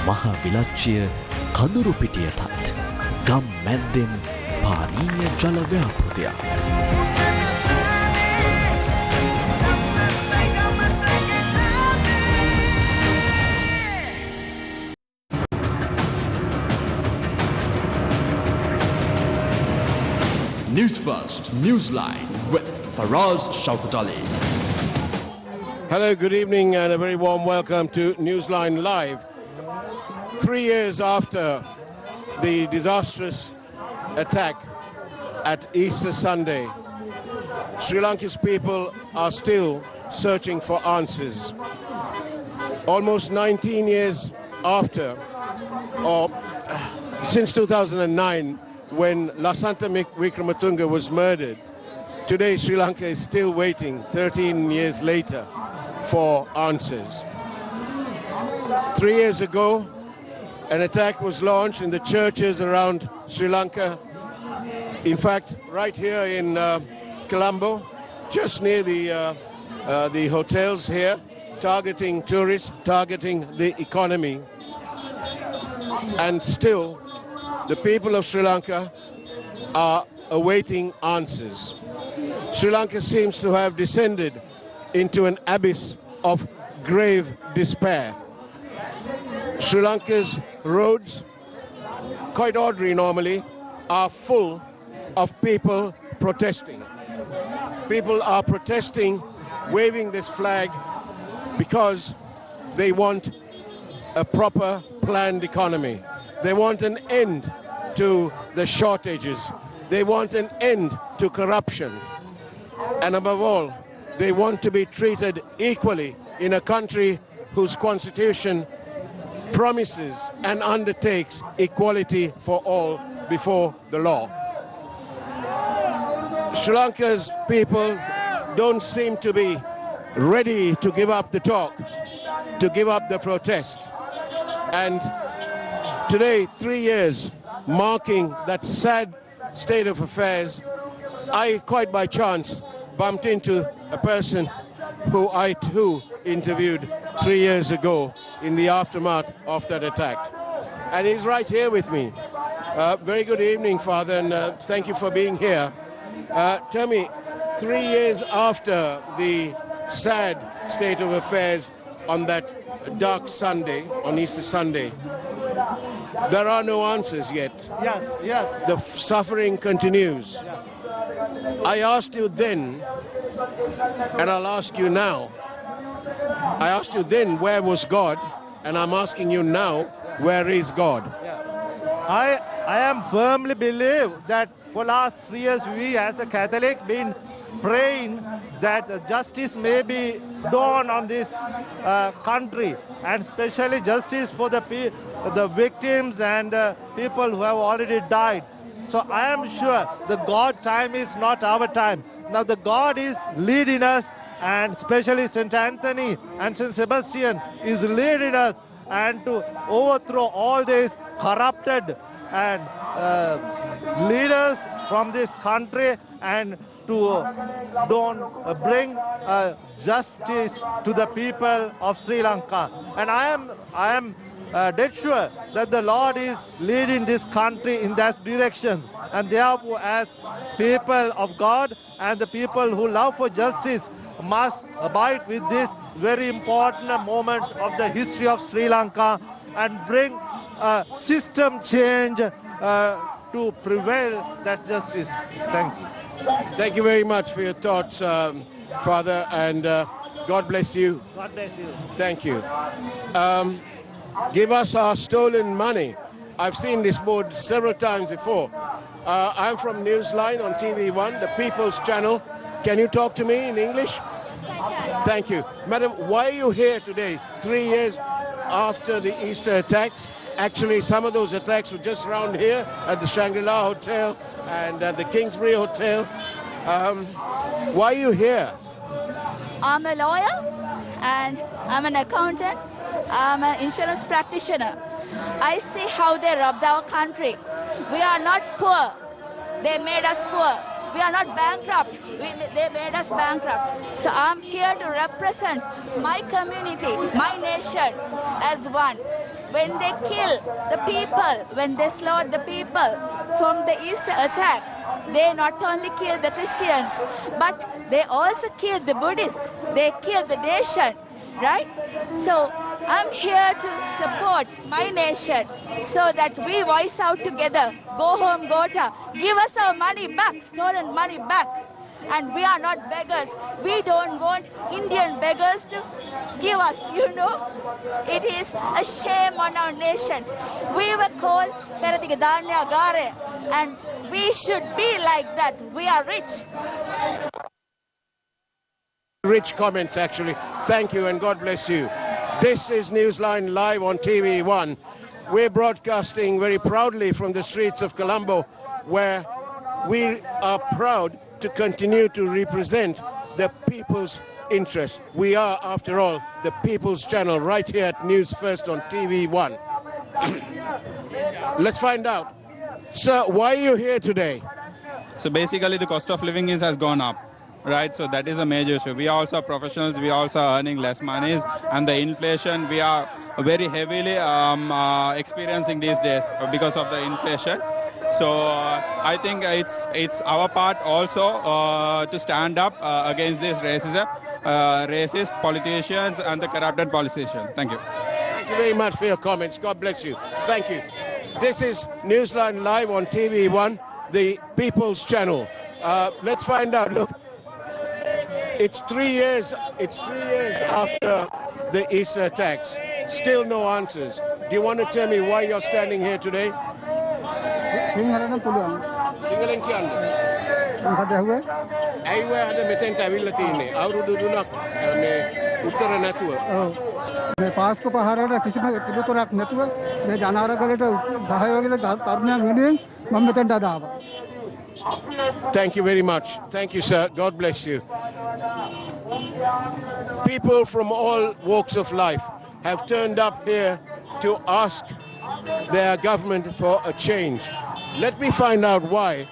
මහ විලච්ඡය කඳුරු පිටියටත් ගම් මැද්දෙන් පානීය ජල ව්‍යාපෘතියක්. Newsfirst, Newsline with Faraz Shaukat Ali. Hello, good evening and a very warm welcome to Newsline Live. 3 years after the disastrous attack at Easter Sunday, Sri Lanka's people are still searching for answers. Almost 19 years after, or since 2009, when Lasantha Wickrematunge was murdered, today Sri Lanka is still waiting 13 years later for answers. 3 years ago, an attack was launched in the churches around Sri Lanka. In fact, right here in Colombo, just near the hotels here, targeting tourists, targeting the economy. And still, the people of Sri Lanka are awaiting answers. Sri Lanka seems to have descended into an abyss of grave despair. Sri Lanka's roads, quite ordinary normally, are full of people protesting. People are protesting, waving this flag, because they want a proper planned economy. They want an end to the shortages. They want an end to corruption. And above all, they want to be treated equally in a country whose constitution promises and undertakes equality for all before the law. Sri Lanka's people don't seem to be ready to give up the talk, to give up the protest. And today, 3 years, marking that sad state of affairs, I, quite by chance, bumped into a person who I too interviewed 3 years ago in the aftermath of that attack. And he's right here with me. Very good evening, Father, and thank you for being here. Tell me, 3 years after the sad state of affairs on that dark Sunday, on Easter Sunday, there are no answers yet. Yes. The suffering continues. I asked you then, and I'll ask you now. I asked you then, where was God? And I'm asking you now, where is God? I am firmly believe that for last 3 years we as a Catholic been praying that justice may be done on this country, and especially justice for the victims and people who have already died. So I am sure the God time is not our time. Now the God is leading us, and especially St. Anthony and St. Sebastian is leading us, and to overthrow all these corrupted and leaders from this country, and to bring justice to the people of Sri Lanka. And I am dead sure that the Lord is leading this country in that direction. And therefore, as people of God and the people who love for justice must abide with this very important moment of the history of Sri Lanka and bring system change to prevail that justice. Thank you. Thank you very much for your thoughts, Father, and God bless you. God bless you. Thank you. Give us our stolen money. I've seen this board several times before. I'm from Newsline on TV1, the People's Channel. Can you talk to me in English? Thank you. Madam, why are you here today, 3 years after the Easter attacks? Actually, some of those attacks were just around here at the Shangri-La Hotel and at the Kingsbury Hotel. Why are you here? I'm a lawyer and I'm an accountant. I'm an insurance practitioner. I see how they robbed our country. We are not poor. They made us poor. We are not bankrupt. They made us bankrupt. So I'm here to represent my community, my nation as one. when they kill the people, when they slaughter the people from the Easter attack, they not only kill the Christians, but they also kill the Buddhists. They kill the nation, right? So I'm here to support my nation so that we voice out together. Go home, Gota. Give us our money back, stolen money back. And we are not beggars. We don't want Indian beggars to give us, you know. It is a shame on our nation. We were called Peradiga Danya Gare, and we should be like that. We are rich. Rich comments, actually. Thank you and God bless you. This is Newsline Live on TV1. We're broadcasting very proudly from the streets of Colombo, where we are proud to continue to represent the people's interest. We are, after all, the People's Channel right here at News First on TV1. Let's find out. Sir, why are you here today? So basically the cost of living has gone up, right? So that is a major issue. We are also professionals, we are also earning less money, and the inflation we are very heavily experiencing these days because of the inflation. So I think it's our part also to stand up against this racism, racist politicians and the corrupted politicians. Thank you. Thank you very much for your comments. God bless you. Thank you. This is Newsline Live on TV1, the People's Channel. Let's find out. Look, it's 3 years. It's 3 years after the Easter attacks. Still no answers. Do you want to tell me why you're standing here today? සිංහලෙන් පුළුවන්. සිංහලෙන් කියන්න. මොකද ඇහුවේ? ඇයි ඔය අද මෙතෙන්ට ඇවිල්ලා තින්නේ? අවුරුදු 3ක් මේ උත්තර නැතුව. ඔව්. මේ පාස්කු පහරට කිසිම පිළිතුරක් නැතුව මේ ජනාරගලට සහයෝගය තරුණයන් වෙනුවෙන් මම මෙතෙන්ට ආවා. Thank you very much. Thank you, sir. God bless you. People from all walks of life have turned up here to ask their government for a change. Let me find out why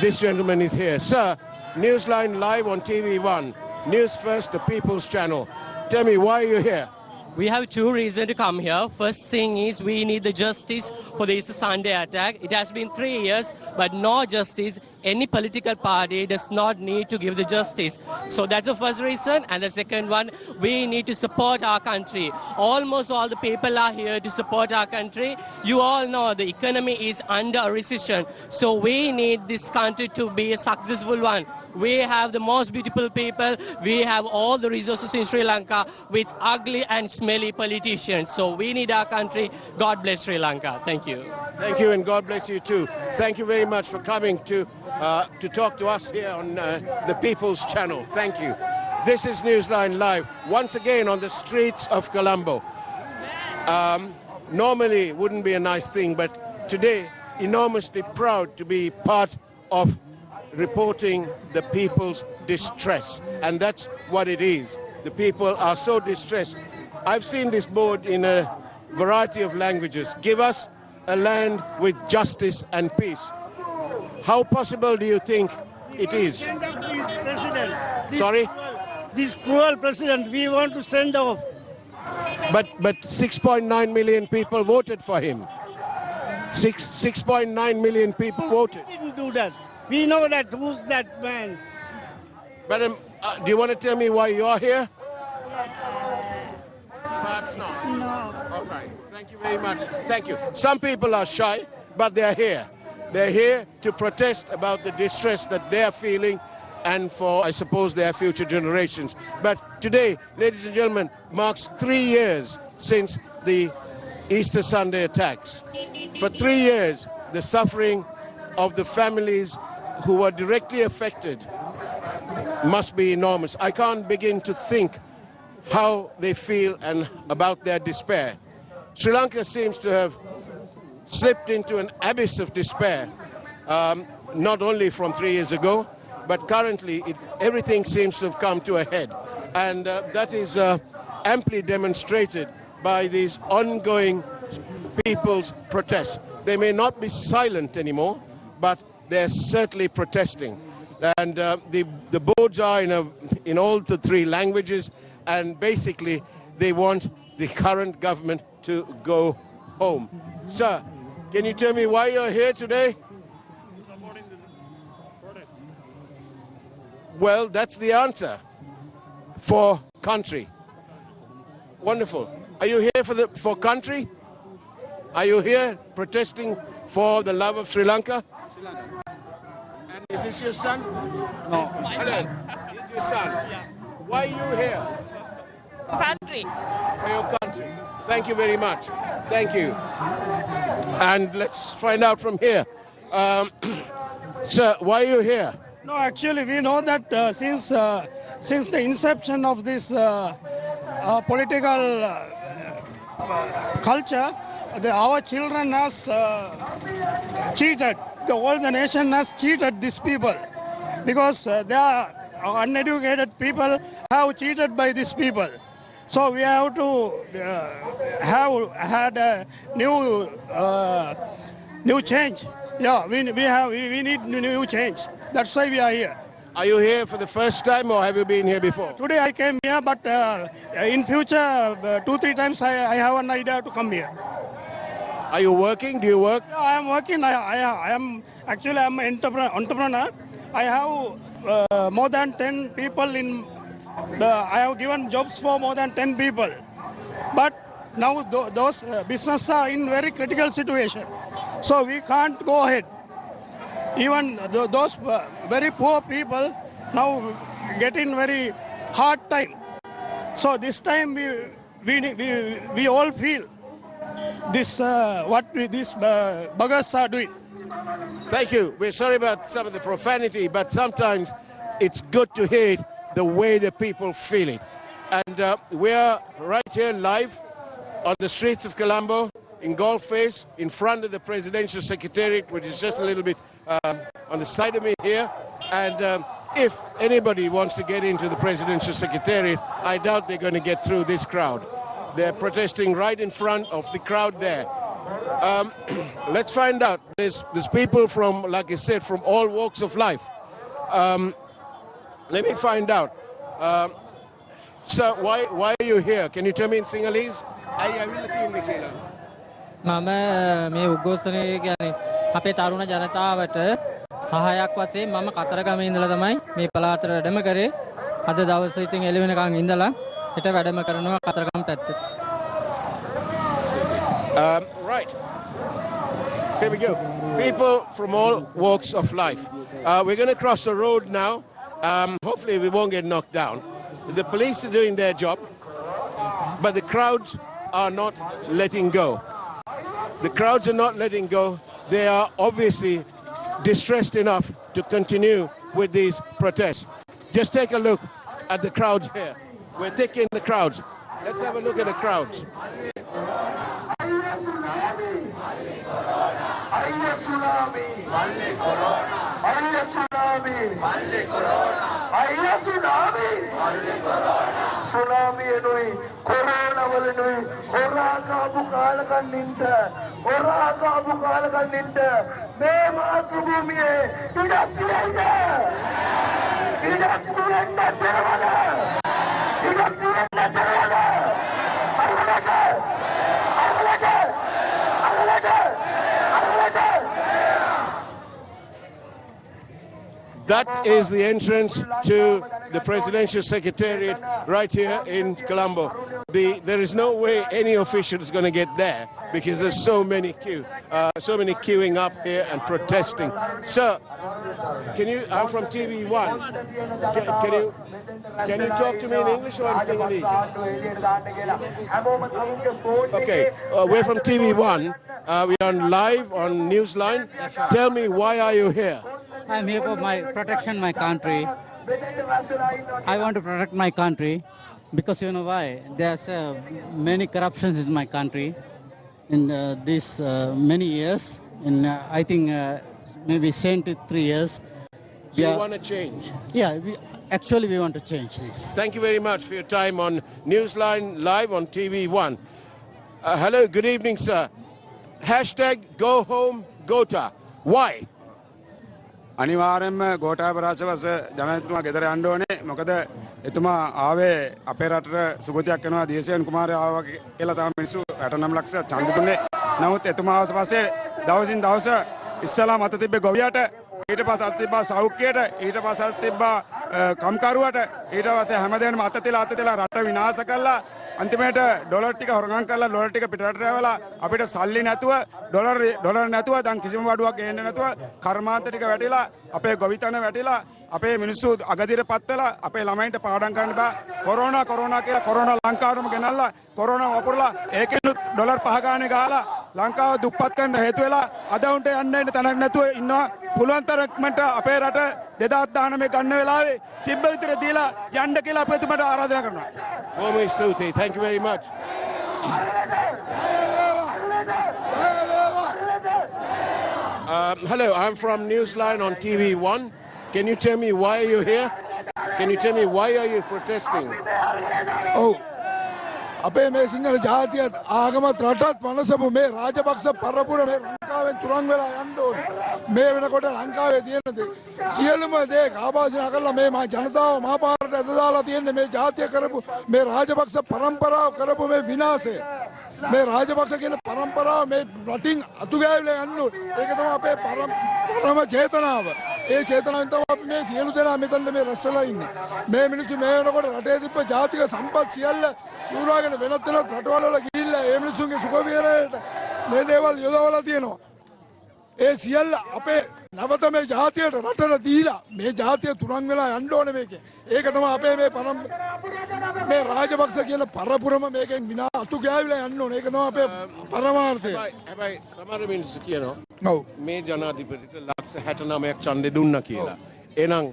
this gentleman is here. Sir, Newsline Live on TV1, News First, the People's Channel. Tell me, why are you here? We have two reasons to come here. First thing is we need the justice for the Easter Sunday attack. It has been 3 years, but no justice. Any political party does not need to give the justice. So that's the first reason. And the second one, we need to support our country. Almost all the people are here to support our country. You all know the economy is under a recession. So we need this country to be a successful one. We have the most beautiful people. We have all the resources in Sri Lanka with ugly and smelly politicians. So we need our country. God bless Sri Lanka. Thank you. Thank you, and God bless you too. Thank you very much for coming to talk to us here on the People's Channel. Thank you. This is Newsline Live, once again on the streets of Colombo. Normally it wouldn't be a nice thing, but today enormously proud to be part of reporting the people's distress. And that's what it is. The people are so distressed. I've seen this board in a variety of languages. Give us a land with justice and peace. How possible do you think it is? Sorry? This cruel president, we want to send off. But 6.9 million people voted for him. 6.9 million people voted. He didn't do that. We know that. Who's that man? Madam, do you want to tell me why you are here? Perhaps not. No. All right. Thank you very much. Thank you. Some people are shy, but they're here. They're here to protest about the distress that they're feeling and for, I suppose, their future generations. But today, ladies and gentlemen, marks 3 years since the Easter Sunday attacks. For 3 years, the suffering of the families who were directly affected must be enormous. I can't begin to think how they feel and about their despair. Sri Lanka seems to have slipped into an abyss of despair, not only from 3 years ago, but currently everything seems to have come to a head. And that is amply demonstrated by these ongoing people's protests. They may not be silent anymore, but they're certainly protesting. And the boards are in all the 3 languages, and basically they want the current government to go home. Sir, can you tell me why you're here today? Well, that's the answer. For country. Wonderful. Are you here for country? Are you here protesting for the love of Sri Lanka? And is this your son? No. Hello. It's your son. Why are you here? Country. For your country. Thank you very much. Thank you. And let's find out from here. Sir, why are you here? No, actually, we know that since the inception of this political culture, our children has cheated. The nation has cheated these people because they are uneducated people have cheated by these people. So we have to have had a new change. Yeah, we need new change. That's why we are here. Are you here for the first time or have you been here before? Today I came here, but in future 2-3 times I have an idea to come here. Are you working? Do you work? Yeah, I am working. I am actually I'm an entrepreneur. I have more than 10 people in. I have given jobs for more than 10 people, but now those businesses are in very critical situation, so we can't go ahead. Even those very poor people now get in very hard time. So this time we all feel this what these buggers are doing. Thank you. We're sorry about some of the profanity, but sometimes it's good to hear it the way the people feel it. And we're right here live on the streets of Colombo in Galle Face in front of the Presidential Secretariat, which is just a little bit on the side of me here. And if anybody wants to get into the Presidential Secretariat, I doubt they're going to get through this crowd. They're protesting right in front of the crowd there. Let's find out. There's people from, like I said, from all walks of life. Let me find out. Sir, why are you here? Can you tell me in Sinhalese? මම මේ උද්ඝෝෂණය කියන්නේ අපේ තරුණ ජනතාවට සහායක් වශයෙන් මම කතරගමේ ඉඳලා තමයි මේ පළාතට වැඩම කරේ. අද දවසේ ඉතින් එළි වෙනකන් ඉඳලා හෙට වැඩම කරනවා කතරගම පැත්තට. Right. Here we go. People from all walks of life. We're going to cross the road now. Hopefully we won't get knocked down. The police are doing their job, but the crowds are not letting go. The crowds are not letting go. They are obviously distressed enough to continue with these protests. Just take a look at the crowds here. We're taking the crowds. Let's have a look at the crowds. Tsunami enui corona walenui oraga bukalakan ninta me mathrubhumiye idakthiyenda terwala That is the entrance to the Presidential Secretariat right here in Colombo. There is no way any official is going to get there because there's so many queuing up here and protesting. Sir, I'm from TV1. Can you talk to me in English or in Sinhalese? Okay, we're from TV1. We're on live on Newsline. Tell me, why are you here? I'm here for protection my country. I want to protect my country because you know why? There's many corruptions in my country in these many years. In I think maybe 73 years. So you want to change? Yeah, we want to change this. Thank you very much for your time on Newsline Live on TV1. Hello, good evening, sir. Hashtag Go Home Gota. Why? අනිවාර්යයෙන්ම ගෝඨාභය රාජපක්ෂ ජනාධිපතිතුමා ගෙදර යන්න ඕනේ. මොකද එතුමා ආවේ අපේ රටට සුගතියක් වෙනවා දේශයන් කුමාරයා ආවා කියලා තමයි මිනිස්සු 69 ලක්ෂ ඡන්ද දුන්නේ. නමුත් එතුමා ආවට පස්සේ දවසින් දවස ඉස්සලා මත තිබ්බේ ගොවියට, ඊට පස්සේ අත තිබ්බා සෞඛ්‍යයට, ඊට පස්සේ අත තිබ්බා කම්කරුවට, ඊට පස්සේ හැමදේම අත තියලා රට විනාශ කළා. අන්තිමට ඩොලර් ටික හොරගම් කරලා ඩොලර් ටික පිටරට යවලා අපිට සල්ලි නැතුව ඩොලර් නැතුව දැන් කිසිම වඩුවක් ගේන්න නැතුව කර්මාන්ත ටික වැටිලා අපේ ගොවිතැන වැටිලා අපේ මිනිස්සු අගතියටපත් වෙලා අපේ ළමයින්ට පාඩම් කරන්න බෑ. කොරෝනා කියලා කොරෝනා ලංකාවටම ගෙනල්ලා කොරෝනා වපුරලා ඒකෙනුත් ඩොලර් 5 ගානේ ගහලා ලංකාව දුප්පත් කරන්න හේතු වෙලා අද උන්ට යන්න තැනක් නැතුව ඉන්නවා. පුළුවන් තරමට අපේ රට 2019 ගන්න වෙලාවේ තිබ්බ විතර දීලා යන්න කියලා අපි එතුමාට ආරාධනා කරනවා. Warmly salute. Thank you very much. Hello, I'm from Newsline on TV1. Can you tell me why you're here? Can you tell me why are you protesting? Oh, අපේ මේ සිංහල ජාතියත් ආගමත් රටත් මනසපු මේ රාජපක්ෂ පරපුර මේ ලංකාවෙන් තුරන් වෙලා යන්න ඕනේ. මේ වෙනකොට ලංකාවේ තියෙන දේ සියලුම දේ කාබාසිනා කරලා මේ ජනතාව මහපාරට ඇද දාලා තියෙන්නේ මේ ජාතිය කරපු මේ රාජපක්ෂ පරම්පරාව කරපු මේ විනාශය. මේ රාජපක්ෂ කියන පරම්පරාව මේ රටින් අතුගෑවිලා යන්න ඕනේ. ඒක තමයි අපේ පරම චේතනාව. ඒ චේතනාවෙන් තමයි අපි මේ සියලු දෙනා මෙතන මේ රැස්වලා ඉන්නේ. මේ මිනිස්සු මේ වෙනකොට රටේ තිබ්බ ජාතික සම්පත් සියල්ල උරාගෙන වෙනත් රටවල වල ගිහිල්ලා ඒ මිනිස්සුන්ගේ සුඛ විහරණයට මේ දේවල් යොදවලා තියෙනවා. ඒ සියල්ල අපේ නැවත මේ ජාතියට රටට දීලා මේ ජාතිය තුරන් වෙලා යන්න ඕනේ මේකේ. ඒක තමයි අපේ මේ රාජපක්ෂ කියන පරපුරම මේකෙන් විනා අතු ගෑවිලා යන්න ඕනේ. ඒක තමයි අපේ පරමාර්ථය. හැබැයි සමහර මිනිස්සු කියනවා මේ ජනාධිපතිට ලක්ෂ 69ක් ඡන්දෙ දුන්නා කියලා. එහෙනම්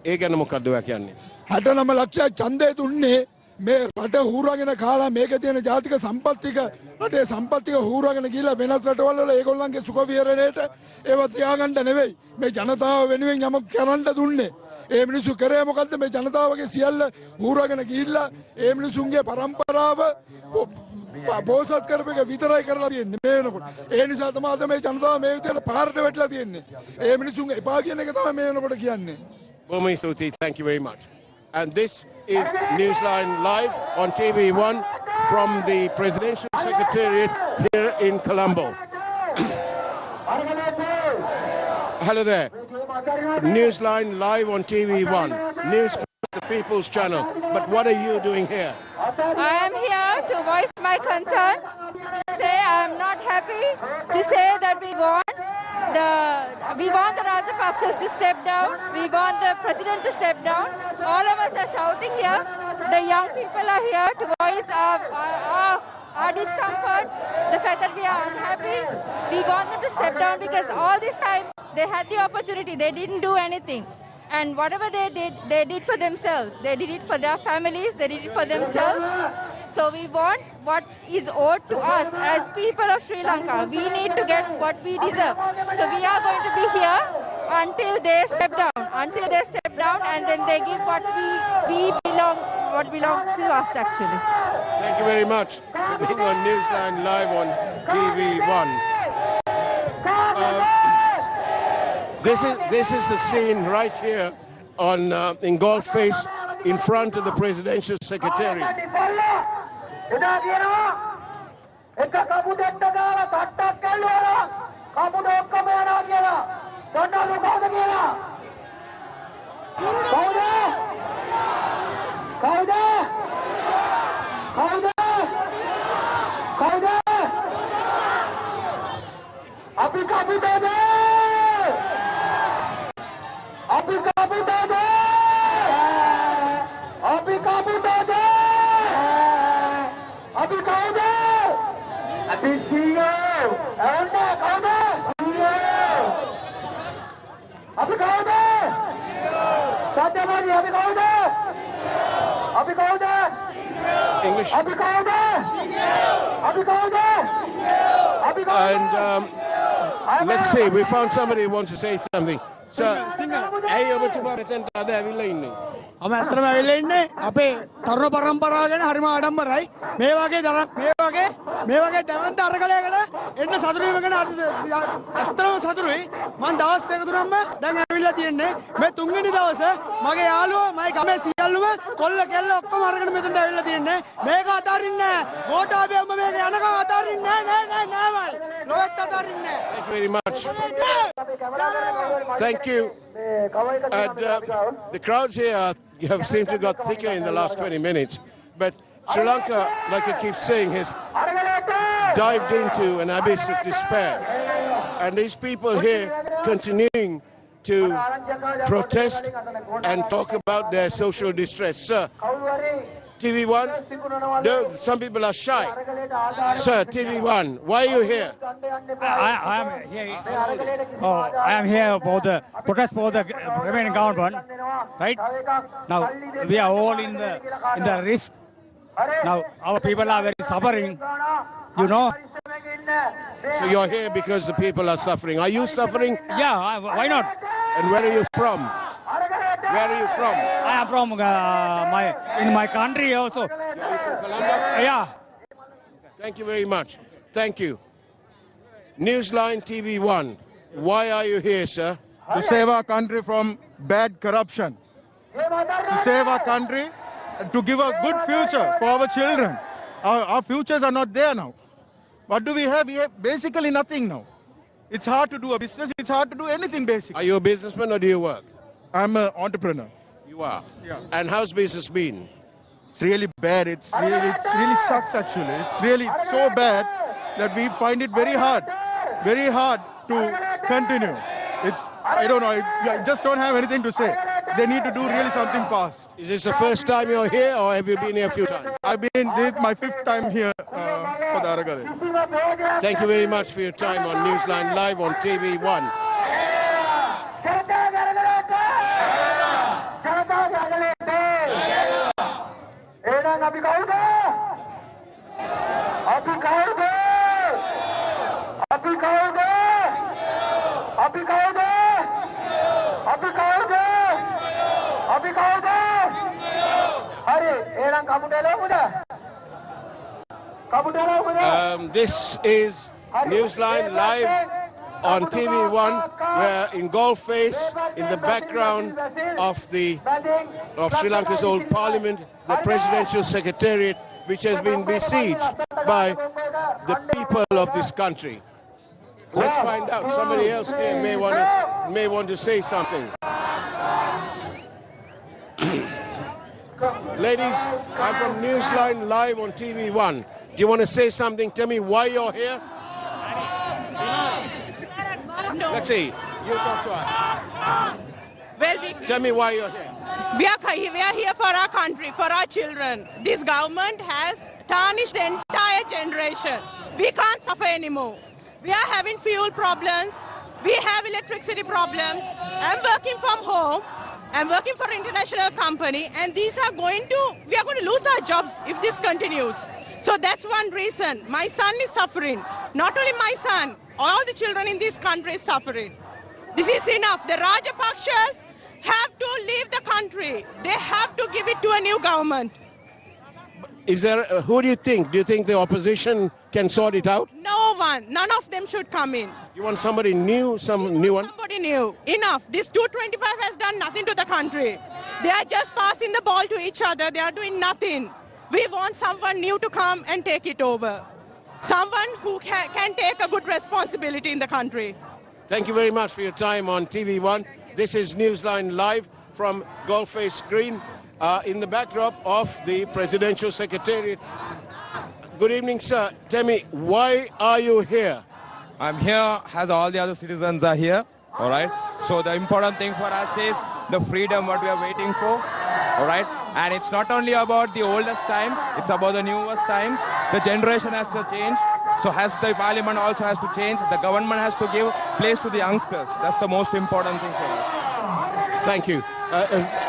ඒ ගැන මොකද්ද ඔයා කියන්නේ? 69 ලක්ෂයක් ඡන්දේ දුන්නේ මේ රට හූරාගෙන කාලා මේකේ තියෙන ජාතික සම්පත් ටික රටේ සම්පත් ටික හූරාගෙන ගිහලා වෙනත් රටවල් වල ඒගොල්ලන්ගේ සුඛ විහරණයට ඒව තියාගන්න නෙවෙයි මේ ජනතාව වෙනුවෙන් යමක් කරන්න දුන්නේ. ඒ මිනිස්සු කරේ මොකද්ද? මේ ජනතාවගේ සියල්ල හූරාගෙන ගිහිල්ලා ඒ මිනිසුන්ගේ પરම්පරාව බෝසත් කරපේක විතරයි කරලා තියෙන්නේ මේ වෙනකොට. ඒ නිසා තමයි අද මේ ජනතාව මේ විදිහට පාරට වැටලා තියෙන්නේ. ඒ මිනිසුන් එපා කියන එක තමයි මේ වෙනකොට කියන්නේ. Warmly salute. Thank you very much. And this is Newsline Live on TV1 from the Presidential Secretariat here in Colombo. Hello there. Newsline Live on TV1. Newsfirst, the People's Channel. But what are you doing here? I am here to voice my concern. Say I am not happy to say that we want the Rajapakshas to step down. We want the president to step down. All of us are shouting here. The young people are here to voice our discomfort, the fact that we are unhappy. We want them to step down because all this time they had the opportunity. They didn't do anything. And whatever they did for themselves. They did it for their families. They did it for themselves. So we want what is owed to us as people of Sri Lanka. We need to get what we deserve. So we are going to be here until they step down. Until they step down and then they give what belongs to us actually. Thank you very much for being on Newsline Live on TV1. This is the scene right here in Galle Face in front of the Presidential Secretariat. English. And let's see, we found somebody who wants to say something. Sir, I'm ඇත්තටම ඇවිල්ලා ඉන්නේ අපේ තරුණ පරම්පරාව ගැන හරිම ආඩම්බරයි. මේ වගේ දැවන්ත අරගලයකට එන්න සතුටු වීම ගැන ඇත්තටම සතුටුයි. මම දවස් දෙක තුනක්ම දැන් ඇවිල්ලා තියෙන්නේ. මේ තුන්වෙනි දවසේ මගේ යාළුවෝ මගේ ගමේ සියල්ලම කොල්ල කෙල්ල ඔක්කොම අරගෙන මෙතනට ඇවිල්ලා තියෙන්නේ. මේක අතාරින්නේ නැහැ. ගෝඨාභයම මේක යනකම් අතාරින්නේ නැහැ නෑ. ලොවෙත් අතාරින්නේ නැහැ. Thank you very much. Thank you. And, the crowds here have seemed to have got thicker in the last 20 minutes. But Sri Lanka, like I keep saying, has dived into an abyss of despair. And these people here continuing to protest and talk about their social distress. Sir, TV1, some people are shy. Sir, TV1, why are you here? I am here. I am here for the protest for the remaining government, right? Now we are all in the risk. Now our people are very suffering, you know. So you're here because the people are suffering. Are you suffering? Yeah, why not? And where are you from? Where are you from? I am from my country also. You're from Colombia? Yeah. Thank you very much. Thank you. Newsline TV1, why are you here, sir? To save our country from bad corruption. To save our country, to give a good future for our children. Our futures are not there now. What do we have? We have basically nothing now. It's hard to do a business. It's hard to do anything basically. Are you a businessman or do you work? I'm an entrepreneur. You are? Yeah. And how's business been? It's really bad. It really sucks actually. It's really so bad that we find it very hard to continue. I don't know. I just don't have anything to say. They need to do really something fast. Is this the first time you're here or have you been here a few times? This is my 5th time here for the Galle. Thank you very much for your time on Newsline Live on TV1. This is Newsline Live on TV1. We're in Galle Face, in the background of Sri Lanka's old parliament, the presidential secretariat, which has been besieged by the people of this country. Let's find out. Somebody else here may want to say something. Ladies, I'm from Newsline Live on TV1. Do you want to say something? Tell me why you're here. Let's see. You talk to us. Well, tell me why you're here. We are here for our country, for our children. This government has tarnished the entire generation. We can't suffer anymore. We are having fuel problems. We have electricity problems. I'm working from home. I'm working for an international company, and we are going to lose our jobs if this continues. So that's one reason. My son is suffering. Not only my son, all the children in this country is suffering. This is enough. The Rajapakshas have to leave the country. They have to give it to a new government. Is there? Who do you think? Do you think the opposition can sort it out? No one. None of them should come in. You want somebody new, some new one? Somebody new. Enough. This 225 has done nothing to the country. They are just passing the ball to each other. They are doing nothing. We want someone new to come and take it over. Someone who can take a good responsibility in the country. Thank you very much for your time on TV1. This is Newsline Live from Galle Face Green in the backdrop of the Presidential Secretariat. Good evening, sir. Tell me, why are you here? I'm here as all the other citizens are here, all right? So the important thing for us is the freedom what we are waiting for, all right? And it's not only about the oldest times, it's about the newest times. The generation has to change. So has the parliament also has to change. The government has to give place to the youngsters. That's the most important thing for us. Thank you.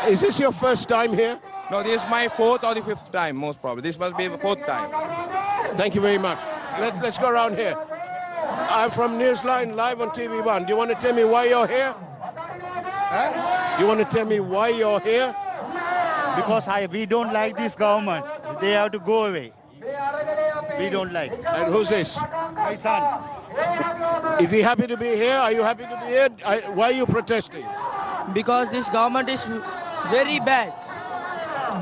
Is this your first time here? No, this is my 4th or the 5th time, most probably. This must be the 4th time. Thank you very much. Let's go around here. I'm from Newsline Live on TV1. Do you want to tell me why you're here? Huh? Do you want to tell me why you're here? Because we don't like this government. They have to go away. We don't like. And who's this? My son. Is he happy to be here? Are you happy to be here? Why are you protesting? because this government is very bad.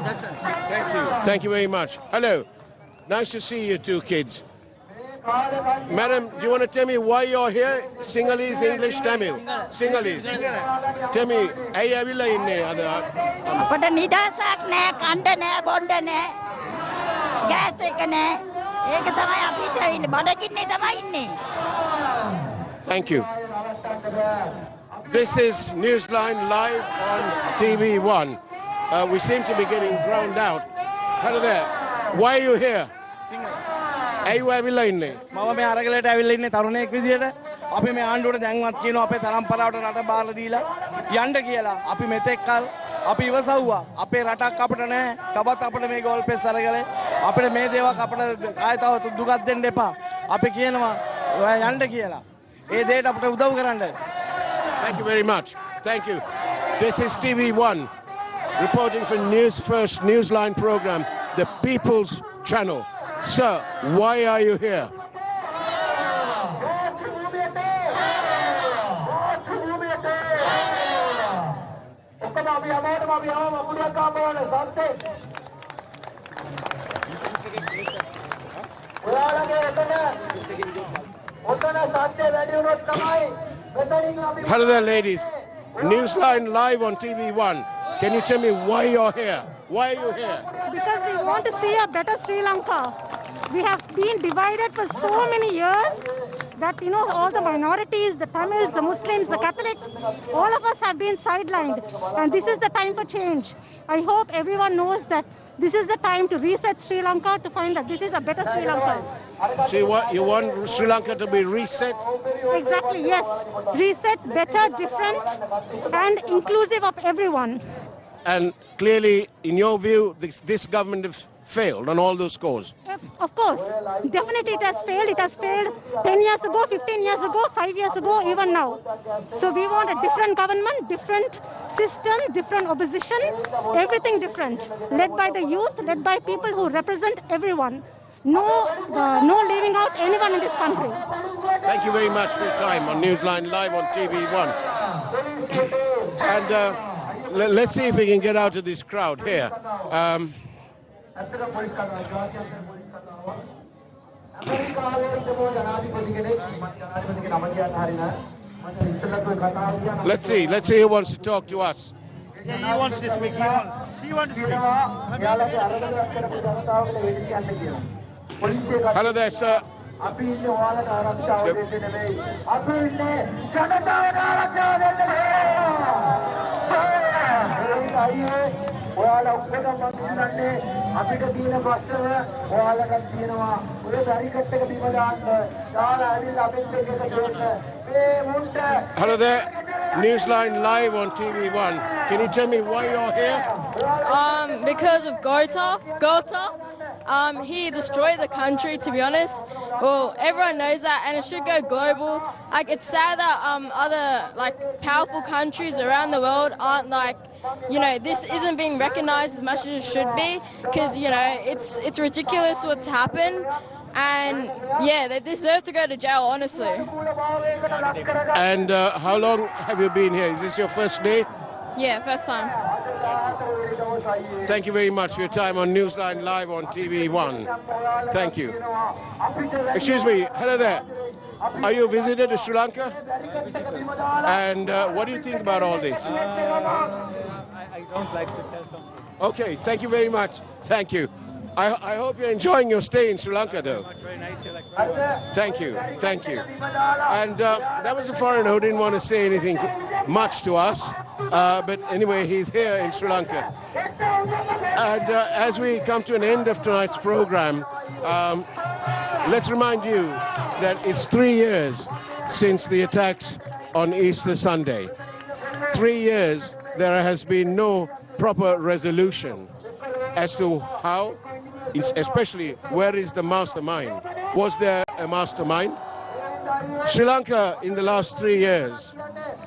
That's it. Thank you. Thank you very much. Hello. Nice to see you two kids. Madam, do you want to tell me why you're here? Sinhalese, English, Tamil? Sinhalese. Tell me, ඇයි ඇවිල්ලා ඉන්නේ අද? අපට නිදහසක් නෑ, කණ්ඩ නෑ, බොණ්ඩ නෑ. ගෑස් එක නෑ. ඒක තමයි අපිට ඉන්නේ. බඩගින්නේ තමයි ඉන්නේ. Thank you. This is Newsline live on TV1. We seem to be getting drowned out. Hello there. Why are you here? ඇයි ඇවිල්ලා ඉන්නේ? මම මේ අරගලට ඇවිල්ලා ඉන්නේ තරුණයෙක් විදියට. අපි මේ ආණ්ඩුවට දැන්වත් කියනවා අපේ තරම්පරාවට රට බාර දීලා යන්න කියලා. අපි මෙතෙක් කල් අපි ඉවසවුවා. අපේ රටක් අපිට නැහැ. තවත් අපිට මේ ගෝල් පෙස් අරගලේ අපිට මේ දේවල් අපිට ආයෙ තව දුකක් දෙන්න එපා. අපි කියනවා ඔයා යන්න කියලා. ඒ දේට අපිට උදව් කරන්න. Thank you very much. Thank you. This is TV1 reporting for Newsfirst Newsline program, the People's Channel. Sir, why are you here? Hello there, ladies. Newsline live on TV1. Can you tell me why you're here? Why are you here? Because we want to see a better Sri Lanka. We have been divided for so many years that, you know, all the minorities, the Tamils, the Muslims, the Catholics, all of us have been sidelined. And this is the time for change. I hope everyone knows that this is the time to reset Sri Lanka, to find that this is a better Sri Lanka. So you want Sri Lanka to be reset? Exactly, yes. Reset, better, different, and inclusive of everyone. And clearly, in your view, this government has failed on all those scores. Of course. Definitely it has failed. It has failed 10 years ago, 15 years ago, 5 years ago, even now. So we want a different government, different system, different opposition, everything different. Led by the youth, led by people who represent everyone. No leaving out anyone in this country. Thank you very much for your time on Newsline Live on TV1. And let's see if we can get out of this crowd here. Let's see who wants to talk to us. He wants to speak. She wants to speak. Hello there, sir. ඔයාලා ඔක්කොම මන්දිරන්නේ අපිට තියෙන ප්‍රශ්න ඔයාලටත් තියෙනවා ඔය දරිකට් එක බිම දාන්න දාලා ඇවිල්ලා අපිත් එක්ක එකතු වෙන්න මේ මුන්ට Hello there, Newsline live on TV1. Can you tell me why you're here? Because of Gota. He destroyed the country, to be honest. Well, everyone knows that, and it should go global. Like, it's sad that other powerful countries around the world aren't this isn't being recognized as much as it should be, because it's ridiculous what's happened, and yeah, they deserve to go to jail, honestly. And how long have you been here? Is this your first day? Yeah, first time. Thank you very much for your time on Newsline Live on TV1. Thank you. Excuse me, hello there. Are you a visitor to Sri Lanka? And what do you think about all this? I don't like to tell something. Okay, thank you very much. Thank you. I hope you're enjoying your stay in Sri Lanka, though. Very nice. Thank you. Thank you. And that was a foreigner who didn't want to say anything much to us. But anyway, he's here in Sri Lanka. And as we come to an end of tonight's program, let's remind you that it's 3 years since the attacks on Easter Sunday. 3 years there has been no proper resolution as to how, especially where is the mastermind. Was there a mastermind? Sri Lanka in the last 3 years,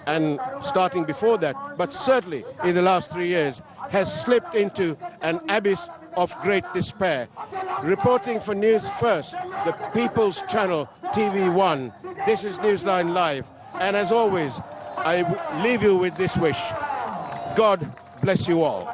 and starting before that, but certainly in the last 3 years, has slipped into an abyss of great despair. Reporting for News First, the People's Channel TV1, this is Newsline Live. And as always, I leave you with this wish. God bless you all.